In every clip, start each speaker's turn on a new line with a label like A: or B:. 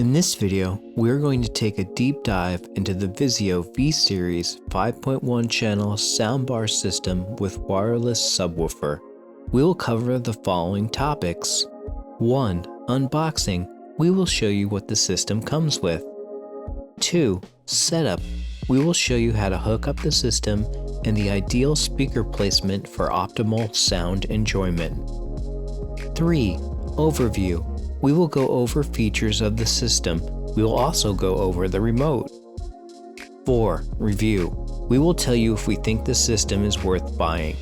A: In this video, we're going to take a deep dive into the Vizio V Series 5.1 channel soundbar system with wireless subwoofer. We will cover the following topics. 1. Unboxing. We will show you what the system comes with. 2. Setup. We will show you how to hook up the system and the ideal speaker placement for optimal sound enjoyment. 3. Overview. We will go over features of the system. We will also go over the remote. 4. Review. We will tell you if we think the system is worth buying.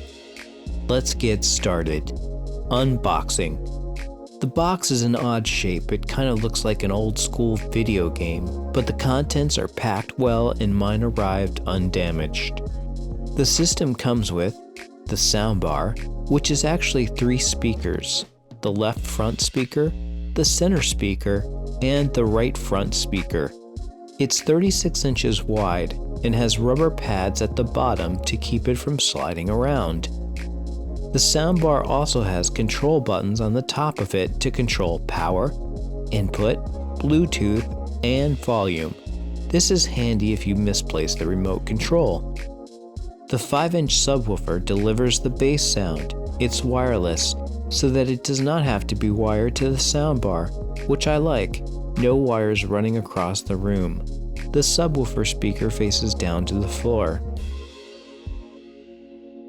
A: Let's get started. Unboxing. The box is an odd shape. It kind of looks like an old school video game, but the contents are packed well and mine arrived undamaged. The system comes with the soundbar, which is actually 3 speakers: the left front speaker, the center speaker, and the right front speaker. It's 36 inches wide and has rubber pads at the bottom to keep it from sliding around. The soundbar also has control buttons on the top of it to control power, input, Bluetooth, and volume. This is handy if you misplace the remote control. The 5-inch subwoofer delivers the bass sound. It's wireless, so that it does not have to be wired to the soundbar, which I like. No wires running across the room. The subwoofer speaker faces down to the floor.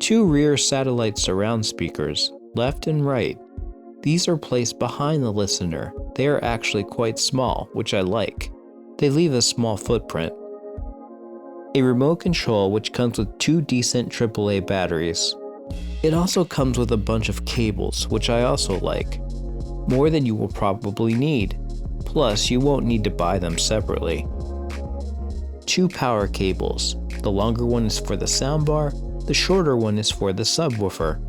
A: 2 rear satellite surround speakers, left and right. These are placed behind the listener. They are actually quite small, which I like. They leave a small footprint. A remote control which comes with 2 decent AAA batteries. It also comes with a bunch of cables, which I also like. More than you will probably need. Plus, you won't need to buy them separately. 2 power cables. The longer one is for the soundbar, the shorter one is for the subwoofer.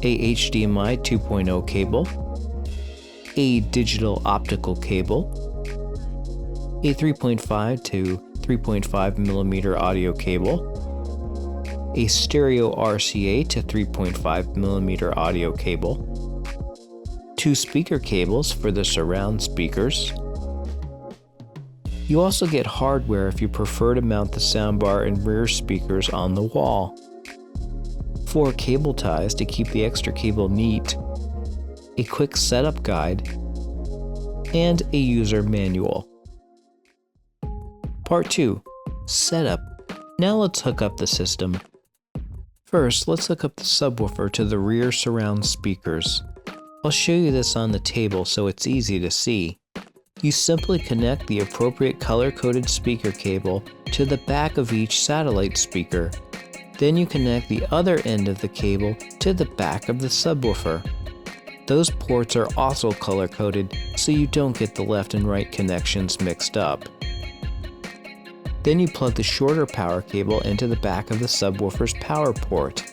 A: A HDMI 2.0 cable. A digital optical cable. A 3.5 to 3.5 millimeter audio cable. A stereo RCA to 3.5 millimeter audio cable, 2 speaker cables for the surround speakers. You also get hardware if you prefer to mount the soundbar and rear speakers on the wall, 4 cable ties to keep the extra cable neat, a quick setup guide, and a user manual. Part 2. Setup. Now let's hook up the system. First, let's hook up the subwoofer to the rear surround speakers. I'll show you this on the table so it's easy to see. You simply connect the appropriate color-coded speaker cable to the back of each satellite speaker. Then you connect the other end of the cable to the back of the subwoofer. Those ports are also color-coded so you don't get the left and right connections mixed up. Then you plug the shorter power cable into the back of the subwoofer's power port.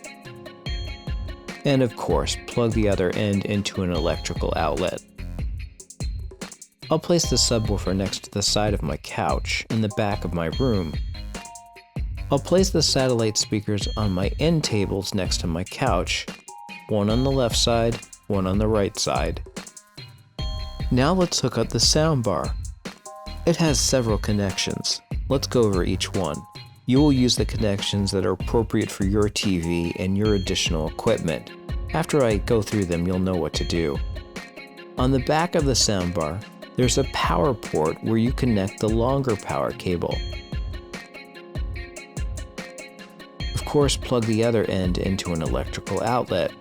A: And of course, plug the other end into an electrical outlet. I'll place the subwoofer next to the side of my couch in the back of my room. I'll place the satellite speakers on my end tables next to my couch, one on the left side, one on the right side. Now let's hook up the soundbar. It has several connections. Let's go over each one. You will use the connections that are appropriate for your TV and your additional equipment. After I go through them, you'll know what to do. On the back of the soundbar, there's a power port where you connect the longer power cable. Of course, plug the other end into an electrical outlet.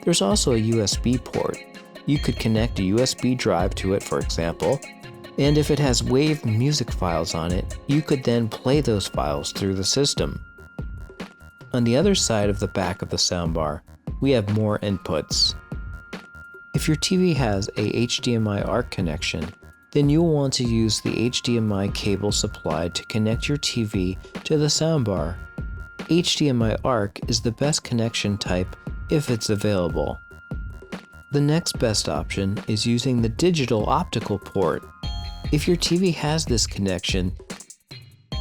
A: There's also a USB port. You could connect a USB drive to it, for example, and if it has WAV music files on it, you could then play those files through the system. On the other side of the back of the soundbar, we have more inputs. If your TV has a HDMI ARC connection, then you'll want to use the HDMI cable supplied to connect your TV to the soundbar. HDMI ARC is the best connection type if it's available. The next best option is using the digital optical port. If your TV has this connection,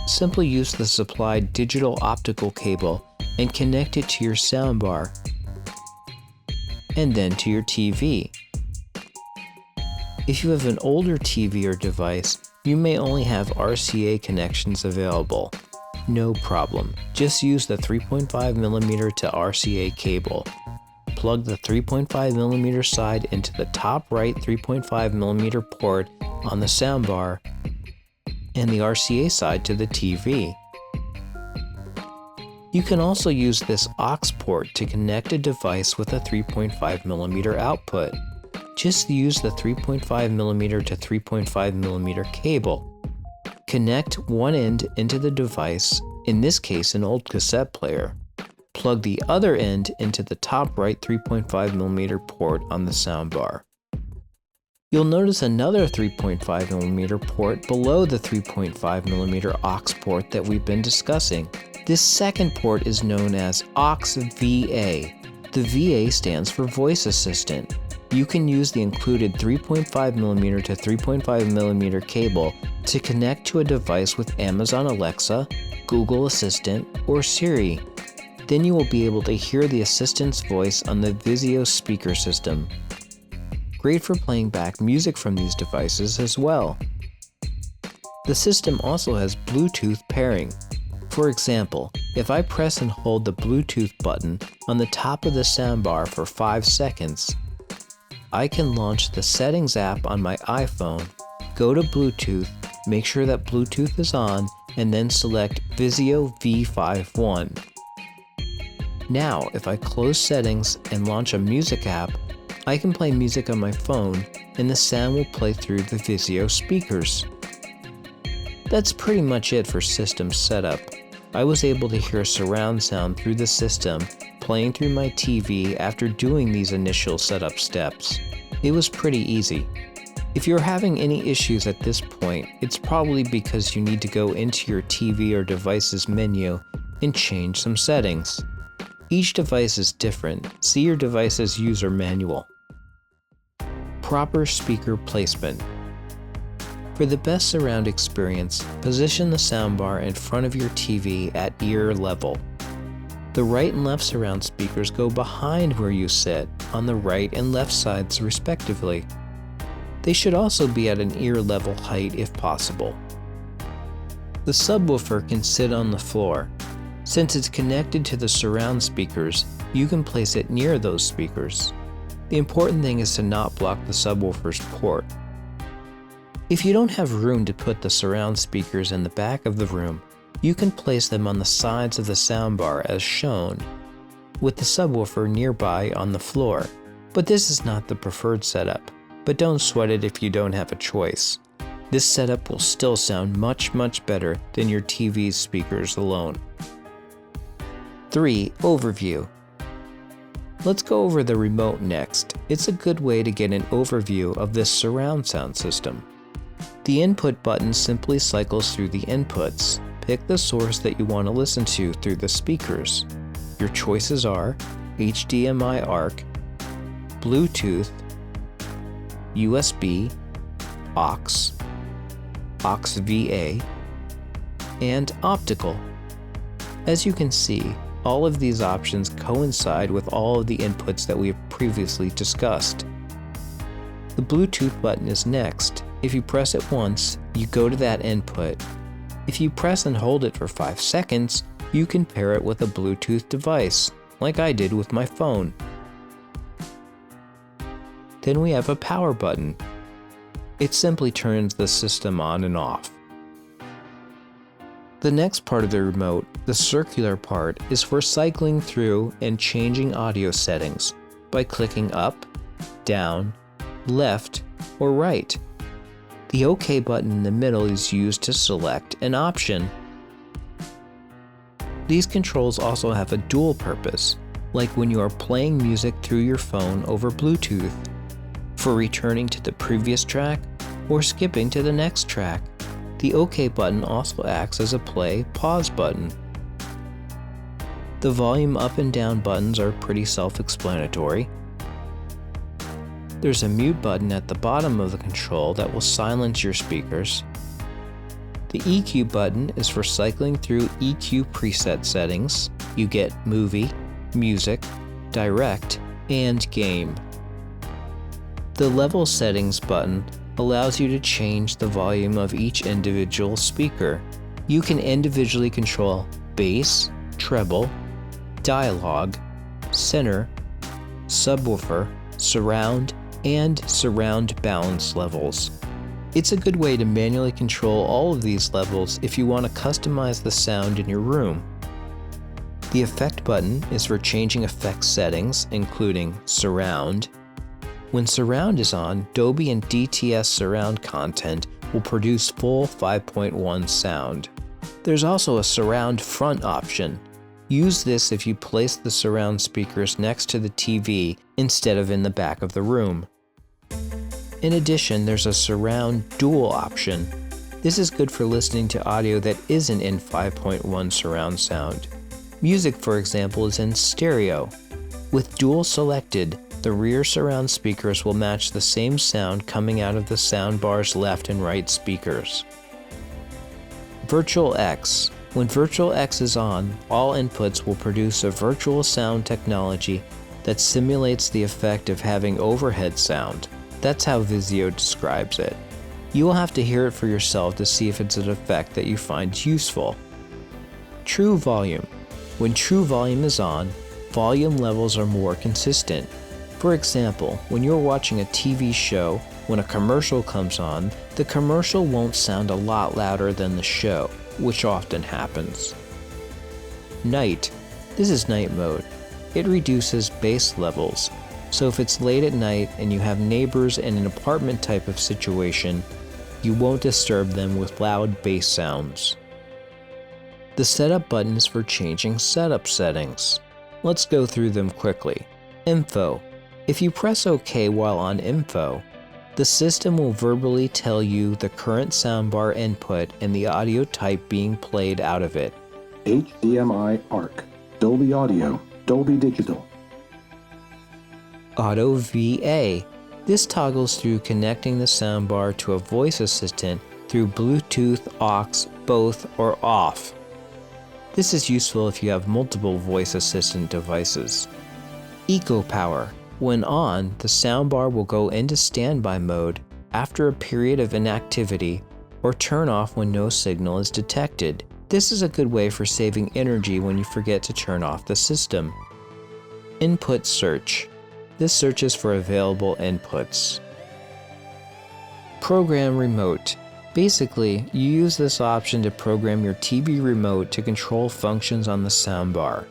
A: simply use the supplied digital optical cable and connect it to your soundbar and then to your TV. If you have an older TV or device, you may only have RCA connections available. No problem, just use the 3.5mm to RCA cable. Plug the 3.5mm side into the top right 3.5mm port on the soundbar and the RCA side to the TV. You can also use this aux port to connect a device with a 3.5mm output. Just use the 3.5mm to 3.5mm cable. Connect one end into the device, in this case an old cassette player. Plug the other end into the top right 3.5mm port on the soundbar. You'll notice another 3.5mm port below the 3.5mm aux port that we've been discussing. This second port is known as aux VA. The VA stands for Voice Assistant. You can use the included 3.5mm to 3.5mm cable to connect to a device with Amazon Alexa, Google Assistant, or Siri. Then you will be able to hear the assistant's voice on the Vizio speaker system. Great for playing back music from these devices as well. The system also has Bluetooth pairing. For example, if I press and hold the Bluetooth button on the top of the soundbar for 5 seconds, I can launch the Settings app on my iPhone, go to Bluetooth, make sure that Bluetooth is on, and then select Vizio V51. Now, if I close Settings and launch a music app, I can play music on my phone and the sound will play through the Vizio speakers. That's pretty much it for system setup. I was able to hear surround sound through the system playing through my TV after doing these initial setup steps. It was pretty easy. If you're having any issues at this point, it's probably because you need to go into your TV or device's menu and change some settings. Each device is different. See your device's user manual. Proper speaker placement. For the best surround experience, position the soundbar in front of your TV at ear level. The right and left surround speakers go behind where you sit, on the right and left sides respectively. They should also be at an ear level height if possible. The subwoofer can sit on the floor. Since it's connected to the surround speakers, you can place it near those speakers. The important thing is to not block the subwoofer's port. If you don't have room to put the surround speakers in the back of the room, you can place them on the sides of the soundbar as shown, with the subwoofer nearby on the floor. But this is not the preferred setup, but don't sweat it if you don't have a choice. This setup will still sound much better than your TV's speakers alone. 3. Overview. Let's go over the remote next. It's a good way to get an overview of this surround sound system. The input button simply cycles through the inputs. Pick the source that you want to listen to through the speakers. Your choices are HDMI ARC, Bluetooth, USB, aux VA, and optical. As you can see, all of these options coincide with all of the inputs that we have previously discussed. The Bluetooth button is next. If you press it once, you go to that input. If you press and hold it for 5 seconds, you can pair it with a Bluetooth device, like I did with my phone. Then we have a power button. It simply turns the system on and off. The next part of the remote, the circular part, is for cycling through and changing audio settings by clicking up, down, left, or right. The OK button in the middle is used to select an option. These controls also have a dual purpose, like when you are playing music through your phone over Bluetooth, for returning to the previous track or skipping to the next track. The OK button also acts as a play/pause button. The volume up and down buttons are pretty self-explanatory. There's a mute button at the bottom of the control that will silence your speakers. The EQ button is for cycling through EQ preset settings. You get movie, music, direct, and game. The level settings button allows you to change the volume of each individual speaker. You can individually control bass, treble, dialogue, center, subwoofer, surround, and surround balance levels. It's a good way to manually control all of these levels if you want to customize the sound in your room. The effect button is for changing effect settings, including surround. When surround is on, Dolby and DTS surround content will produce full 5.1 sound. There's also a surround front option. Use this if you place the surround speakers next to the TV instead of in the back of the room. In addition, there's a surround dual option. This is good for listening to audio that isn't in 5.1 surround sound. Music, for example, is in stereo. With dual selected, the rear surround speakers will match the same sound coming out of the soundbar's left and right speakers. Virtual X. When Virtual X is on, all inputs will produce a virtual sound technology that simulates the effect of having overhead sound. That's how Vizio describes it. You will have to hear it for yourself to see if it's an effect that you find useful. True Volume. When True Volume is on, volume levels are more consistent. For example, when you're watching a TV show, when a commercial comes on, the commercial won't sound a lot louder than the show, which often happens. Night. This is night mode. It reduces bass levels. So if it's late at night and you have neighbors in an apartment type of situation, you won't disturb them with loud bass sounds. The setup button is for changing setup settings. Let's go through them quickly. Info. If you press OK while on Info, the system will verbally tell you the current soundbar input and the audio type being played out of it.
B: HDMI ARC, Dolby Audio, Dolby Digital.
A: Auto VA. This toggles through connecting the soundbar to a voice assistant through Bluetooth, aux, both, or off. This is useful if you have multiple voice assistant devices. Eco Power. When on, the soundbar will go into standby mode after a period of inactivity or turn off when no signal is detected. This is a good way for saving energy when you forget to turn off the system. Input Search. This searches for available inputs. Program Remote. Basically, you use this option to program your TV remote to control functions on the soundbar,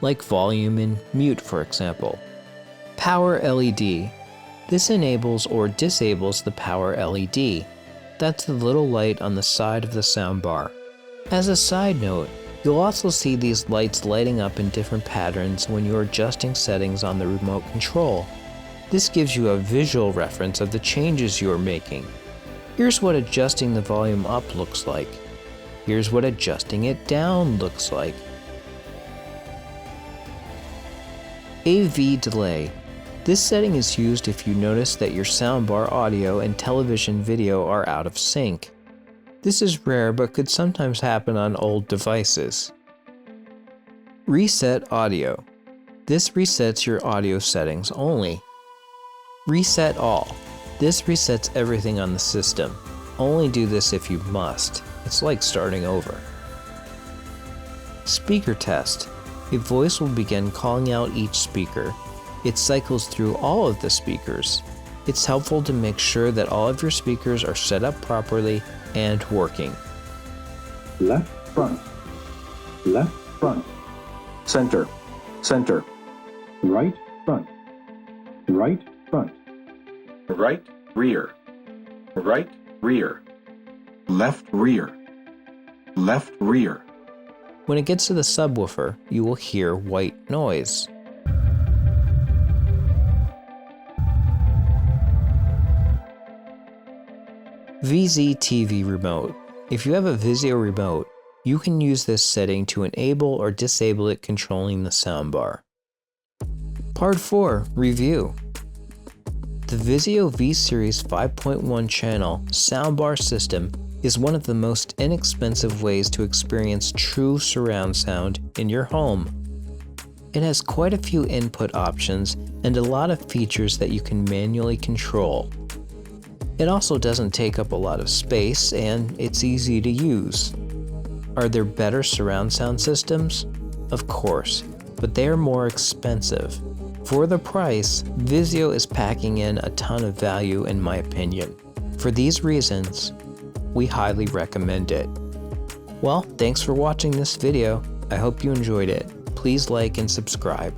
A: like volume and mute, for example. Power LED. This enables or disables the power LED. That's the little light on the side of the soundbar. As a side note, you'll also see these lights lighting up in different patterns when you're adjusting settings on the remote control. This gives you a visual reference of the changes you are making. Here's what adjusting the volume up looks like. Here's what adjusting it down looks like. AV Delay. This setting is used if you notice that your soundbar audio and television video are out of sync. This is rare but could sometimes happen on old devices. Reset Audio. This resets your audio settings only. Reset All. This resets everything on the system. Only do this if you must. It's like starting over. Speaker Test. A voice will begin calling out each speaker. It cycles through all of the speakers. It's helpful to make sure that all of your speakers are set up properly and working.
B: Left front, left front, center, center, right front, right front, right rear, right rear, left rear, left rear.
A: When it gets to the subwoofer, you will hear white noise. Vizio TV Remote. If you have a Vizio remote, you can use this setting to enable or disable it controlling the soundbar. Part 4. Review. The Vizio V-Series 5.1 channel soundbar system is one of the most inexpensive ways to experience true surround sound in your home. It has quite a few input options and a lot of features that you can manually control. It also doesn't take up a lot of space and it's easy to use. Are there better surround sound systems? Of course, but they are more expensive. For the price, Vizio is packing in a ton of value in my opinion. For these reasons, we highly recommend it. Well, thanks for watching this video. I hope you enjoyed it. Please like and subscribe.